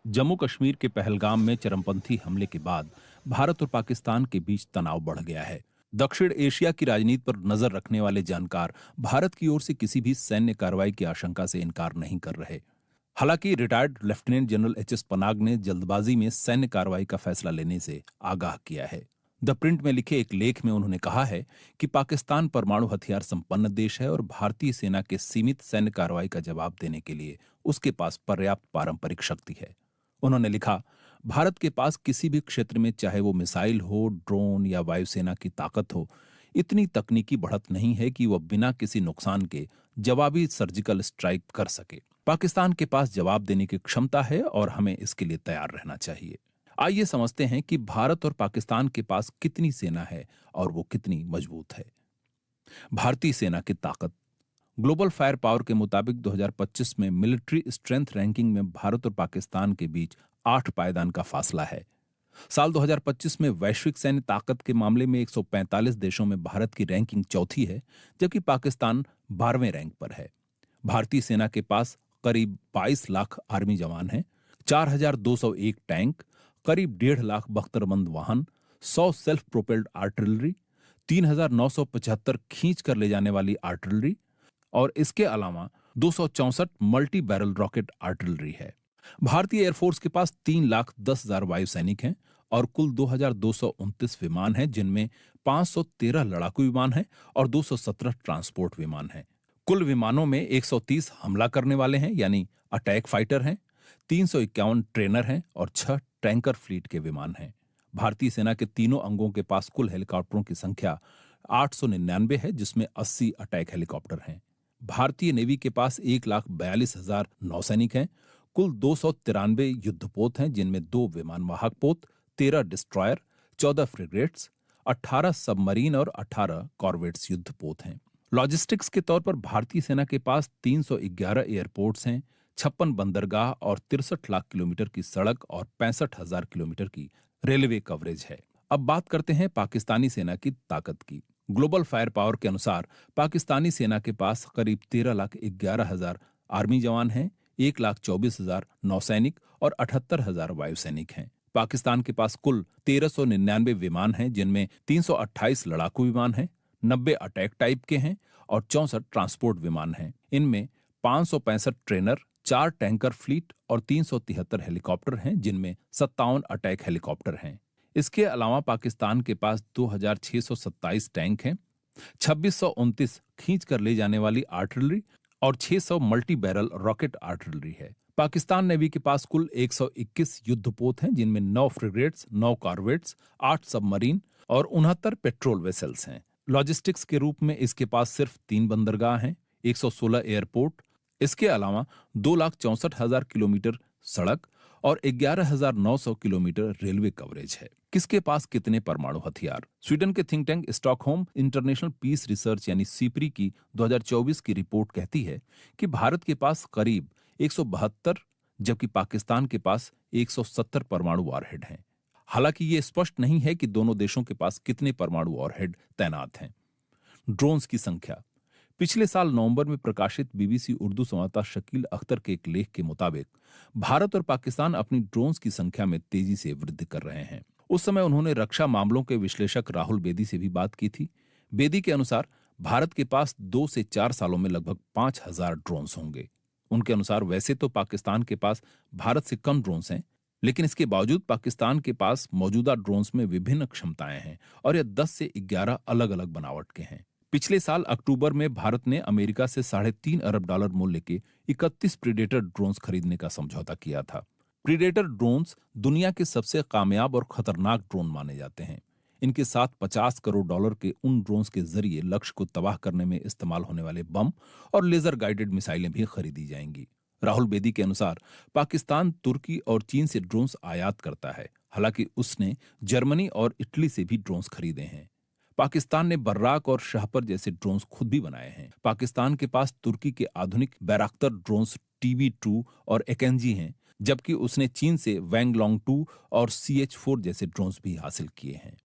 जम्मू कश्मीर के पहलगाम में चरमपंथी हमले के बाद भारत और पाकिस्तान के बीच तनाव बढ़ गया है। दक्षिण एशिया की राजनीति पर नजर रखने वाले जानकार भारत की ओर से किसी भी सैन्य कार्रवाई की आशंका से इनकार नहीं कर रहे। हालांकि retired lieutenant general H S Panag ने जल्दबाजी में सैन्य कार्रवाई का फैसला लेने से आगाह किया है। द प्रिंट में लिखे एक लेख में उन्होंने कहा है कि पाकिस्तान परमाणु हथियार संपन्न देश है और भारतीय सेना के सीमित सैन्य कार्रवाई का जवाब देने के लिए उसके पास पर्याप्त पारंपरिक शक्ति है। उन्होंने लिखा, भारत के पास किसी भी क्षेत्र में, चाहे वो मिसाइल हो, ड्रोन या वायुसेना की ताकत हो, इतनी तकनीकी बढ़त नहीं है कि वह बिना किसी नुकसान के जवाबी सर्जिकल स्ट्राइक कर सके। पाकिस्तान के पास जवाब देने की क्षमता है और हमें इसके लिए तैयार रहना चाहिए। आइए समझते हैं कि भारत और पाकिस्तान के पास कितनी सेना है और वो कितनी मजबूत है। भारतीय सेना की ताकत। ग्लोबल फायर पावर के मुताबिक 2025 में मिलिट्री स्ट्रेंथ रैंकिंग में भारत और पाकिस्तान के बीच 8 पायदान का फासला है। साल 2025 में वैश्विक सैन्य ताकत के मामले में 145 देशों में भारत की रैंकिंग चौथी है, जबकि पाकिस्तान 12वें रैंक पर है। भारतीय सेना के पास करीब 22 लाख आर्मी जवान हैं, 4,201 टैंक, करीब 1.5 लाख बख्तरबंद वाहन, 100 सेल्फ प्रोपेल्ड आर्टिलरी, 3,975 खींच कर ले जाने वाली आर्टिलरी और इसके अलावा 264 मल्टी बैरल रॉकेट आर्टिलरी है। भारतीय एयरफोर्स के पास 3,10,000 वायु सैनिक हैं और कुल 2,229 विमान हैं, जिनमें 513 लड़ाकू विमान हैं और 217 ट्रांसपोर्ट विमान हैं। कुल विमानों में 130 हमला करने वाले हैं यानी अटैक फाइटर हैं, 351 ट्रेनर हैं और 6 टैंकर फ्लीट के विमान हैं। भारतीय सेना के तीनों अंगों के पास कुल हेलीकॉप्टरों की संख्या 899 है, जिसमें 80 अटैक हेलीकॉप्टर हैं। भारतीय नेवी के पास 1,42,000 नौसैनिक हैं। कुल 293 युद्धपोत हैं, जिनमें 2 विमानवाहक पोत, 13 डिस्ट्रॉयर, 14 फ्रिगेट्स, 18 सबमरीन और 18 कॉर्वेट्स युद्धपोत हैं। लॉजिस्टिक्स के तौर पर भारतीय सेना के पास 311 एयरपोर्ट्स हैं, 56 बंदरगाह और 63 लाख किलोमीटर की सड़क और 65,000 किलोमीटर की रेलवे कवरेज है। अब बात करते हैं पाकिस्तानी सेना की ताकत की। ग्लोबल फायर पावर के अनुसार पाकिस्तानी सेना के पास करीब 13,11,000 आर्मी जवान हैं, 1,24,000 नौसैनिक और 78,000 वायुसैनिक हैं। पाकिस्तान के पास कुल 1,399 विमान हैं, जिनमें 328 लड़ाकू विमान हैं, 90 अटैक टाइप के हैं और 64 ट्रांसपोर्ट विमान हैं। इनमें 565 ट्रेनर, 4 टैंकर फ्लीट और 373 हेलीकॉप्टर हैं, जिनमें 57 अटैक हेलीकॉप्टर हैं। इसके अलावा पाकिस्तान के पास 2,627 टैंक हैं, 2,629 खींच कर ले जाने वाली आर्टिलरी और 600 मल्टी बैरल रॉकेट आर्टिलरी है। पाकिस्तान नेवी के पास कुल 121 युद्धपोत हैं, जिनमें 9 फ्रिगेट्स, 9 कॉर्वेट्स, 8 सबमरीन और 69 पेट्रोल वेसल्स हैं। लॉजिस्टिक्स के रूप में इसके पास सिर्फ 3 बंदरगाह हैं, 116 एयरपोर्ट, इसके अलावा 2,64,000 किलोमीटर सड़क और 11,900 किलोमीटर रेलवे कवरेज है। किसके पास कितने परमाणु हथियार? स्वीडन के think tank Stockholm International Peace Research यानी सीपरी की 2024 की रिपोर्ट कहती है कि भारत के पास करीब 172 जबकि पाकिस्तान के पास 170 परमाणु वॉरहेड हैं। हालांकि ये स्पष्ट नहीं है कि दोनों देशों के पास कितने परमाणु वॉरहेड तैनात हैं। ड्रोन्स की संख्या। पिछले साल नवंबर में प्रकाशित बीबीसी उर्दू संवाददाता शकील अख्तर के एक लेख के मुताबिक भारत और पाकिस्तान अपनी ड्रोन्स की संख्या में तेजी से वृद्धि कर रहे हैं। उस समय उन्होंने रक्षा मामलों के विश्लेषक राहुल बेदी से भी बात की थी। बेदी के अनुसार भारत के पास 2 से 4 सालों में लगभग 5,000 ड्रोन्स होंगे। उनके अनुसार वैसे तो पाकिस्तान के पास भारत से कम ड्रोन्स हैं, लेकिन इसके बावजूद पाकिस्तान के पास मौजूदा ड्रोन्स में विभिन्न क्षमताएं हैं और यह 10 से 11 अलग अलग बनावट के हैं। पिछले साल अक्टूबर में भारत ने अमेरिका से $3.5 अरब मूल्य के 31 प्रीडेटर ड्रोन्स खरीदने का समझौता किया था। प्रीडेटर ड्रोन्स दुनिया के सबसे कामयाब और खतरनाक ड्रोन माने जाते हैं। इनके साथ $50 करोड़ के उन ड्रोन्स के जरिए लक्ष्य को तबाह करने में इस्तेमाल होने वाले बम और लेजर गाइडेड मिसाइलें भी खरीदी जाएंगी। राहुल बेदी के अनुसार पाकिस्तान तुर्की और चीन से ड्रोन्स आयात करता है, हालांकि उसने जर्मनी और इटली से भी ड्रोन्स खरीदे हैं। पाकिस्तान ने बर्राक और शाहपर जैसे ड्रोन्स खुद भी बनाए हैं। पाकिस्तान के पास तुर्की के आधुनिक बैराक्तर ड्रोन्स TB2 और एकेंजी हैं, जबकि उसने चीन से वैंगलोंग 2 और CH-4 जैसे ड्रोन्स भी हासिल किए हैं।